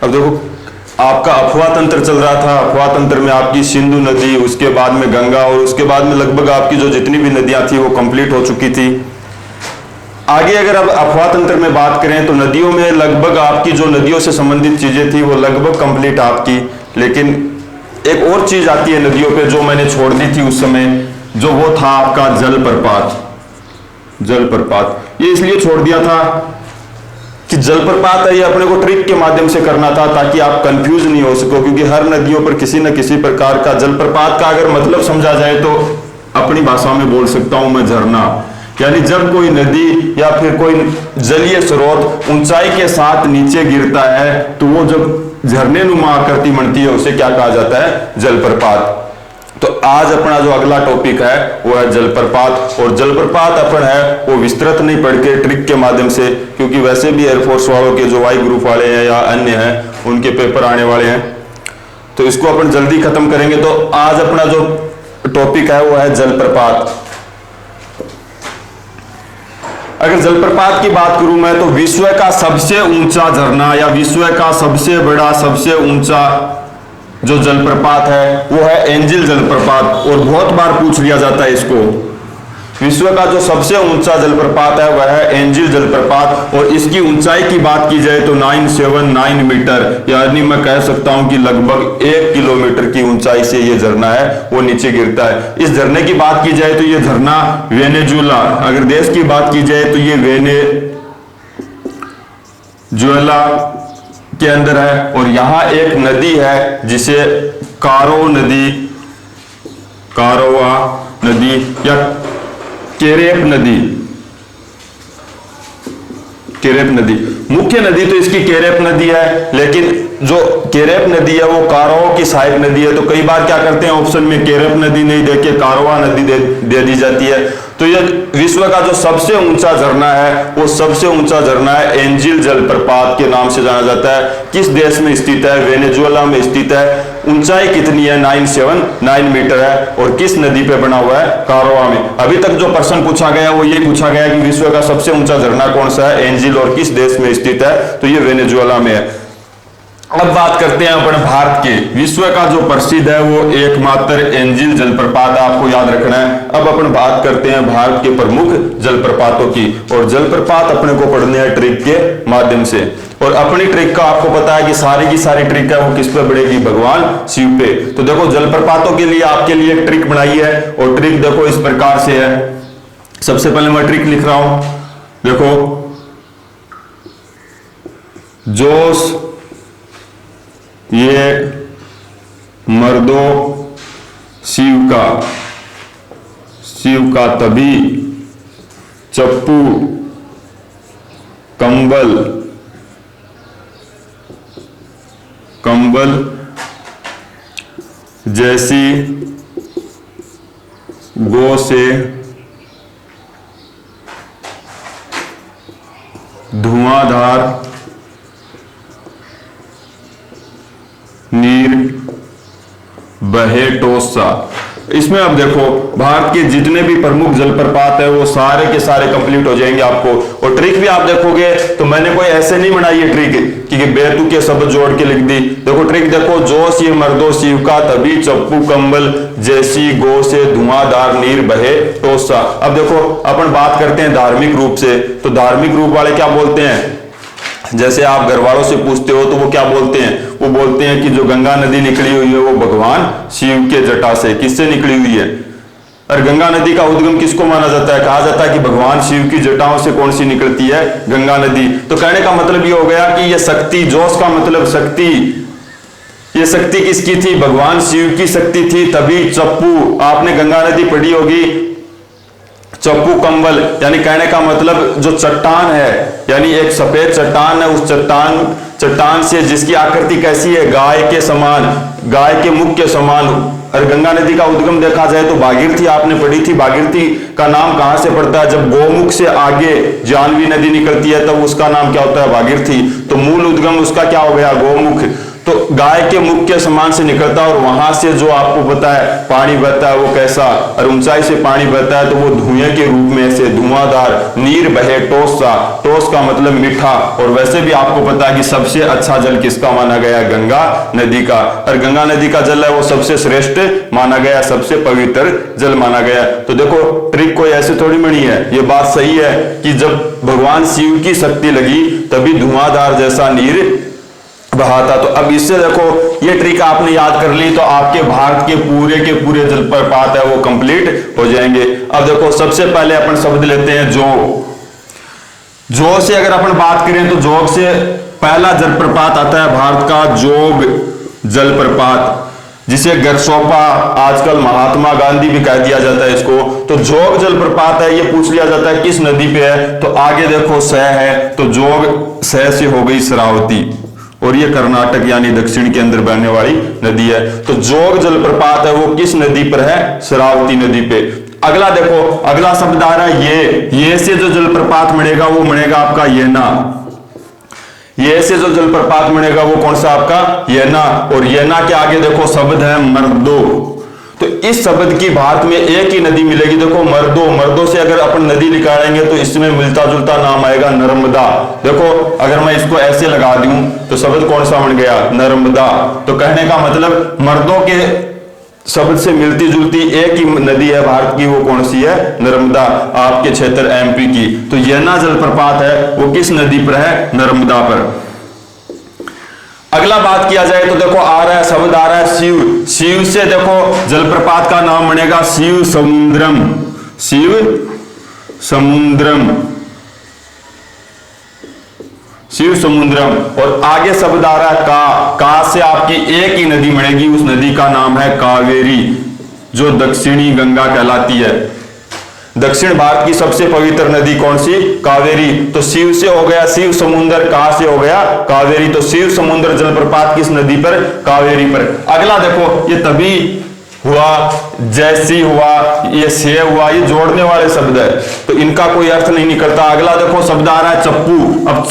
अब देखो, आपका अफवाह तंत्र चल रहा था, अफवाह तंत्र में आपकी सिंधु नदी, उसके बाद में गंगा, और उसके बाद में लगभग आपकी जो जितनी भी नदियां थी वो कंप्लीट हो चुकी थी। आगे अगर अब अफवाह तंत्र में बात करें तो नदियों में लगभग आपकी जो नदियों से संबंधित चीजें थी वो लगभग कंप्लीट आपकी, लेकिन एक और चीज आती है नदियों पे जो मैंने छोड़ दी थी उस समय, जो वो था आपका जलप्रपात। जलप्रपात ये इसलिए छोड़ दिया था कि जलप्रपात है ये अपने को ट्रिक के माध्यम से करना था ताकि आप कंफ्यूज नहीं हो सको, क्योंकि हर नदियों पर किसी न किसी प्रकार का जलप्रपात का अगर मतलब समझा जाए तो अपनी भाषा में बोल सकता हूं मैं झरना, यानी जब कोई नदी या फिर कोई जलीय स्रोत ऊंचाई के साथ नीचे गिरता है तो वो जब झरने नुमा आकृति बनती है उसे क्या कहा जाता है, जलप्रपात। तो आज अपना जो अगला टॉपिक है वो है जलप्रपात, और जलप्रपात अपन है वो विस्तृत नहीं पढ़ के ट्रिक के माध्यम से, क्योंकि वैसे भी एयरफोर्स वालों के जो वाई ग्रुप वाले हैं या अन्य हैं उनके पेपर आने वाले हैं, तो इसको अपन जल्दी खत्म करेंगे। तो आज अपना जो टॉपिक है वो है जलप्रपात। अगर जलप्रपात की बात करूं मैं तो विश्व का सबसे ऊंचा झरना या विश्व का सबसे बड़ा सबसे ऊंचा जो जलप्रपात है वो है एंजिल जलप्रपात, और बहुत बार पूछ लिया जाता है इसको। विश्व का जो सबसे ऊंचा जलप्रपात है वह है एंजिल जलप्रपात, और इसकी ऊंचाई की बात की जाए तो 979 मीटर, यानी मैं कह सकता हूं कि लगभग 1 किलोमीटर की ऊंचाई से ये झरना है वो नीचे गिरता है। इस झरने की बात की जाए तो ये झरना वेनेजुएला, अगर देश की बात की जाए तो ये वेनेजुएला के अंदर है, और यहां एक नदी है जिसे कारोवा नदी या केरेप नदी, मुख्य नदी तो इसकी केरेप नदी है, लेकिन जो केरेप नदी है वो कारोवा की सहायक नदी है। तो कई बार क्या करते हैं ऑप्शन में केरेप नदी नहीं देके कारोवा नदी दे दी जाती है। तो यह विश्व का जो सबसे ऊंचा झरना है वो सबसे ऊंचा झरना है एंजिल जलप्रपात के नाम से जाना जाता है। किस देश में स्थित है, वेनेजुएला में स्थित है। ऊंचाई कितनी है, 979 मीटर है, और किस नदी पे बना हुआ है, कारोवा में। अभी तक जो प्रश्न पूछा गया वो ये पूछा गया कि विश्व का सबसे ऊंचा झरना कौन सा है, एंजिल, और किस देश में स्थित है, तो ये वेनेजुएला में है। अब बात करते हैं अपने भारत के। विश्व का जो प्रसिद्ध है वो एकमात्र एंजिल जलप्रपात, आपको याद रखना है। अब अपन बात करते हैं भारत के प्रमुख जलप्रपातों की, और जलप्रपात अपने को पढ़ने हैं ट्रिक के माध्यम से। और अपनी ट्रिक का आपको पता है कि सारी की सारी ट्रिक है वो किस पे बढ़ेगी, भगवान शिव पे। तो देखो जलप्रपातों के लिए आपके लिए एक ट्रिक बनाई है, और ट्रिक देखो इस प्रकार से है। सबसे पहले मैं ट्रिक लिख रहा हूं, देखो, जोश ये मर्दों शिव का तभी चप्पू कंबल जैसी गो से धुआंधार नीर बहे टोसा। इसमें अब देखो भारत के जितने भी प्रमुख जलप्रपात है वो सारे के सारे कंप्लीट हो जाएंगे आपको। और ट्रिक भी आप देखोगे तो मैंने कोई ऐसे नहीं बनाई है ट्रिक कि बेतु के शब्द जोड़ के लिख दी। देखो ट्रिक देखो, जोश ये मर्दों शिव का तभी चप्पू कंबल जैसी गो से धुआंधार नीर बहे टोसा। अब देखो अपन बात करते हैं धार्मिक रूप से, तो धार्मिक रूप वाले क्या बोलते हैं, जैसे आप घर वालों से पूछते हो तो वो क्या बोलते हैं, वो बोलते हैं कि जो गंगा नदी निकली हुई है वो भगवान शिव के जटा से, किससे निकली हुई है। और गंगा नदी का उद्गम किसको माना जाता है, कहा जाता है कि भगवान शिव की जटाओं से कौन सी निकलती है, गंगा नदी। तो कहने का मतलब ये हो गया कि ये शक्ति, जोश का मतलब शक्ति, ये शक्ति किसकी थी, भगवान शिव की शक्ति थी। तभी चप्पू, आपने गंगा नदी पढ़ी होगी, चप्पू कंबल, यानी कहने का मतलब जो चट्टान है, यानी एक सफेद चट्टान है, उस चट्टान से जिसकी आकृति कैसी है, गाय के समान, गाय के मुख के समान। और गंगा नदी का उद्गम देखा जाए तो भागीरथी आपने पढ़ी थी। भागीरथी का नाम कहां से पड़ता है, जब गोमुख से आगे जानवी नदी निकलती है तब उसका नाम क्या होता है, भागीरथी। तो मूल उद्गम उसका क्या हो गया, गोमुख। तो गाय के मुख के समान से निकलता है और वहां से जो आपको पता है पानी बहता है वो कैसा, और ऊंचाई से पानी बहता है तो वो धुएं के रूप में से धुआंधार, नीर बहे टोस सा, टोस का मतलब मीठा। और वैसे भी आपको पता है कि सबसे अच्छा जल किसका माना गया, गंगा नदी का, और गंगा नदी का जल है वो सबसे श्रेष्ठ माना गया, सबसे पवित्र जल माना गया। तो देखो ट्रिक कोई ऐसे थोड़ी बनी है, ये बात सही है कि जब भगवान शिव की शक्ति लगी तभी धुआंधार जैसा नीर बहा था। तो अब इससे देखो ये ट्रिक आपने याद कर ली तो आपके भारत के पूरे जलप्रपात है वो कंप्लीट हो जाएंगे। अब देखो सबसे पहले अपन शब्द लेते हैं जोग। जोग से अगर अपन बात करें तो जोग से पहला जलप्रपात आता है भारत का जोग जलप्रपात, जिसे गरसोपा, आजकल महात्मा गांधी भी कह दिया जाता है इसको। तो जोग जलप्रपात है, ये पूछ लिया जाता है किस नदी पे है, तो आगे देखो सह है, तो जोग सह से हो गई शरावती, और ये कर्नाटक यानी दक्षिण के अंदर बहने वाली नदी है। तो जोग जलप्रपात है वो किस नदी पर है, शरावती नदी पे। अगला देखो, अगला शब्द आ रहा है ये से जो जलप्रपात मिलेगा वो मिलेगा आपका येना। ये से जो जलप्रपात मिलेगा वो कौन सा आपका, येना। और येना के आगे देखो शब्द है मर्दो। तो इस शब्द की भारत में एक ही नदी मिलेगी, देखो मर्दो। मर्दो से अगर अपन नदी निकालेंगे तो इसमें मिलता जुलता नाम आएगा नर्मदा। देखो अगर मैं इसको ऐसे लगा दूं तो शब्द कौन सा बन गया, नर्मदा। तो कहने का मतलब मर्दों के शब्द से मिलती जुलती एक ही नदी है भारत की, वो कौन सी है, नर्मदा, आपके क्षेत्र एमपी की। तो येना जलप्रपात है वो किस नदी पर है, नर्मदा पर। अगला बात किया जाए तो देखो आ रहा है शब्द आ रहा है शिव। शिव से देखो जलप्रपात का नाम बनेगा शिव समुद्रम, शिव समुद्रम, शिव समुद्रम। और आगे शब्द आ रहा है का से आपकी एक ही नदी मिलेगी, उस नदी का नाम है कावेरी, जो दक्षिणी गंगा कहलाती है। दक्षिण भारत की सबसे पवित्र नदी कौन सी, कावेरी। तो शिव से हो गया शिव समुद्र, का से हो गया कावेरी। तो शिव समुद्र जलप्रपात किस नदी पर, कावेरी पर। अगला देखो ये तभी हुआ, जैसी हुआ, ये से हुआ, ये जोड़ने वाले शब्द है तो इनका कोई अर्थ नहीं निकलता। अगला देखो शब्द आ रहा है चप्पू। अब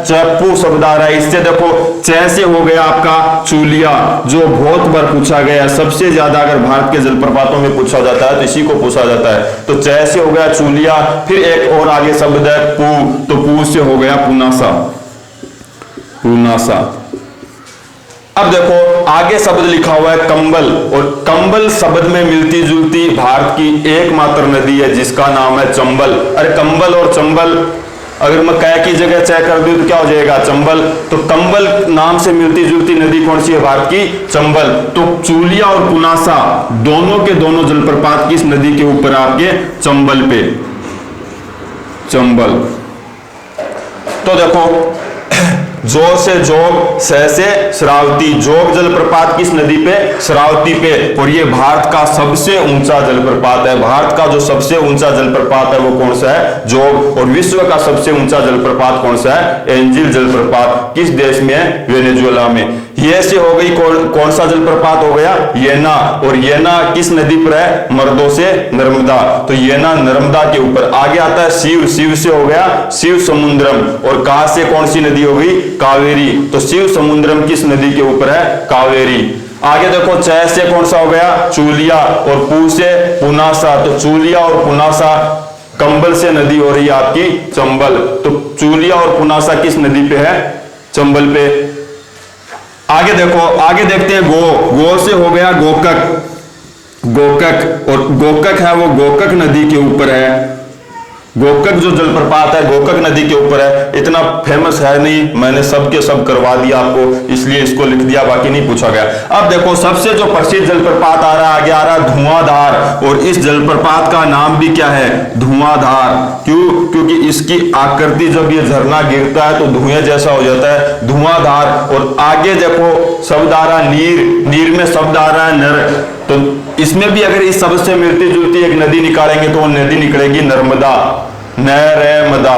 चप्पू शब्द आ रहा है, इससे देखो च से हो गया आपका चूलिया, जो बहुत बार पूछा गया, सबसे ज्यादा अगर भारत के जलप्रपातों में पूछा जाता है तो इसी को पूछा जाता है। तो च से हो गया चूलिया। फिर एक और आगे शब्द है पू, तो पू से हो गया पुनासा, पुनासा। अब देखो आगे शब्द लिखा हुआ है कंबल, और कंबल शब्द में मिलती जुलती भारत की एकमात्र नदी है जिसका नाम है चंबल। अरे कंबल और चंबल अगर मैं कै की जगह चय कर दूं तो क्या हो जाएगा, चंबल। तो कंबल नाम से मिलती जुलती नदी कौन सी है भारत की, चंबल। तो चूलिया और पुनासा दोनों के दोनों जलप्रपात किस नदी के ऊपर, आपके चंबल पे, चंबल। तो देखो जो से जोग, सह से शरावती। जोग जलप्रपात किस नदी पे, शरावती पे। और ये भारत का सबसे ऊंचा जलप्रपात है। भारत का जो सबसे ऊंचा जलप्रपात है वो कौन सा है, जोग। और विश्व का सबसे ऊंचा जलप्रपात कौन सा है, एंजिल जलप्रपात। किस देश में है, वेनेजुएला में। ये से हो गई कौन सा जलप्रपात हो गया, येना। और येना किस नदी पर है, मर्दों से नर्मदा। तो येना नर्मदा के ऊपर। आगे आता है शिव। शिव से हो गया शिव समुद्रम। और का से कौन सी नदी हो गई, कावेरी। तो शिव समुद्रम किस नदी के ऊपर है, कावेरी। आगे देखो च से कौन सा हो गया, चूलिया। और पू से पुनासा। तो चूलिया और पुनासा, कंबल से नदी हो रही है आपकी चंबल। तो चूलिया और पुनासा किस नदी पे है, चंबल पे। आगे देखो, आगे देखते हैं गो से हो गया गोकक, गोकक। और गोकक है वो गोकक नदी के ऊपर है। गोकक जो जलप्रपात है गोकक नदी के ऊपर है। इतना फेमस है नहीं, मैंने सब के सब करवा दिया आपको, इसलिए इसको लिख दिया, बाकी नहीं पूछा गया। अब देखो सबसे जो प्रसिद्ध जलप्रपात आ रहा है, आगे आ रहा है धुआंधार। और इस जलप्रपात का नाम भी क्या है, धुआंधार। क्यों, क्योंकि इसकी आकृति जब ये झरना गिरता है तो धुएं जैसा हो जाता है, धुआंधार। और आगे देखो शब्द आ रहा है नीर। नीर में शब्द आ रहा है नर। तो इसमें भी अगर इस शब्द से मिलती जुलती एक नदी निकालेंगे तो वो नदी निकलेगी नर्मदा, नर्मदा।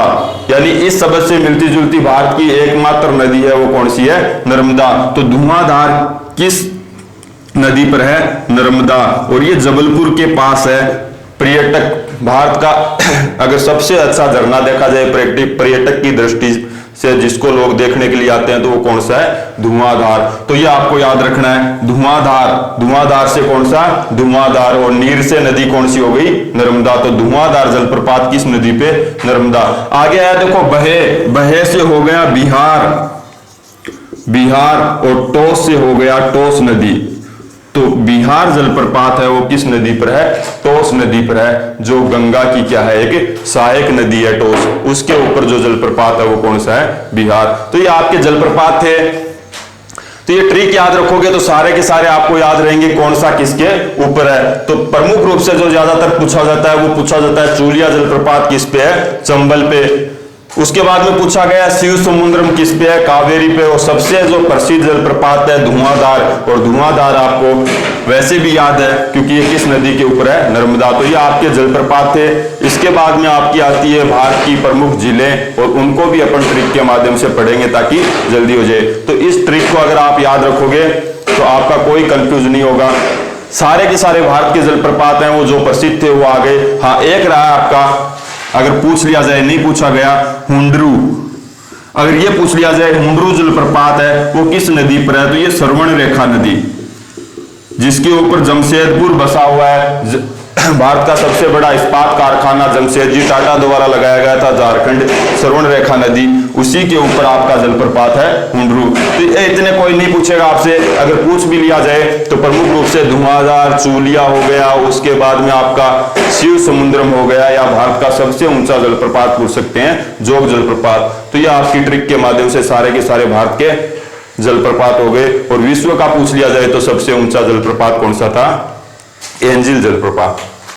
यानी इस शब्द से मिलती जुलती भारत की एकमात्र नदी है वो कौन सी है, नर्मदा। तो धुआंधार किस नदी पर है, नर्मदा। और ये जबलपुर के पास है। पर्यटक भारत का अगर सबसे अच्छा झरना देखा जाए पर्यटक की दृष्टि से जिसको लोग देखने के लिए आते हैं, तो वो कौन सा है? धुआंधार। तो ये आपको याद रखना है, धुआंधार। धुआंधार से कौन सा? धुआंधार। और नीर से नदी कौन सी हो गई? नर्मदा। तो धुआंधार जलप्रपात किस नदी पे? नर्मदा। आगे आया देखो बहे। बहे से हो गया बिहार, बिहार। और टोस से हो गया टोस नदी। तो बिहार जलप्रपात है वो किस नदी पर है? टोस नदी पर है, जो गंगा की क्या है? एक सहायक नदी है टोस। उसके ऊपर जो जलप्रपात है वो कौन सा है? बिहार। तो ये आपके जलप्रपात थे। तो ये ट्रिक याद रखोगे तो सारे के सारे आपको याद रहेंगे कौन सा किसके ऊपर है। तो प्रमुख रूप से जो ज्यादातर पूछा जाता है वो पूछा जाता है चूलिया जलप्रपात किस पे है? चंबल पे। उसके बाद में पूछा गया शिव समुद्रम किस पे है? कावेरी पे। और सबसे जो प्रसिद्ध जलप्रपात है धुआंधार। और धुआंधार आपको वैसे भी याद है क्योंकि ये किस नदी के ऊपर है? नर्मदा। तो ये आपके जलप्रपात थे। इसके बाद में आपकी आती है भारत की प्रमुख झीलें, और उनको भी अपन ट्रिक के माध्यम से पढ़ेंगे ताकि जल्दी हो जाए। तो इस ट्रिक को अगर आप याद रखोगे तो आपका कोई कंफ्यूज नहीं होगा। सारे के सारे भारत के जलप्रपात हैं वो जो प्रसिद्ध थे वो आ गए। हाँ, एक रहा आपका, अगर पूछ लिया जाए, नहीं पूछा गया, हुंडरू। अगर ये पूछ लिया जाए हुंडरू जलप्रपात है वो किस नदी पर है? तो ये स्वर्णरेखा नदी, जिसके ऊपर जमशेदपुर बसा हुआ है। भारत का सबसे बड़ा इस्पात कारखाना जमशेदजी टाटा द्वारा लगाया गया था झारखंड। स्वर्णरेखा नदी, उसी के ऊपर आपका जलप्रपात है हुंडरू। तो ये इतने कोई नहीं पूछेगा आपसे। अगर पूछ भी लिया जाए तो प्रमुख रूप से धुआंधार, चूलिया हो गया, उसके बाद में आपका शिव समुद्रम हो गया, या भारत का सबसे ऊंचा जलप्रपात पूछ सकते हैं जोग जलप्रपात। तो ये आपकी ट्रिक के माध्यम से सारे के सारे भारत के जलप्रपात हो गए। और विश्व का पूछ लिया जाए तो सबसे ऊंचा जलप्रपात कौन सा था? एंजिल जलप्रपात।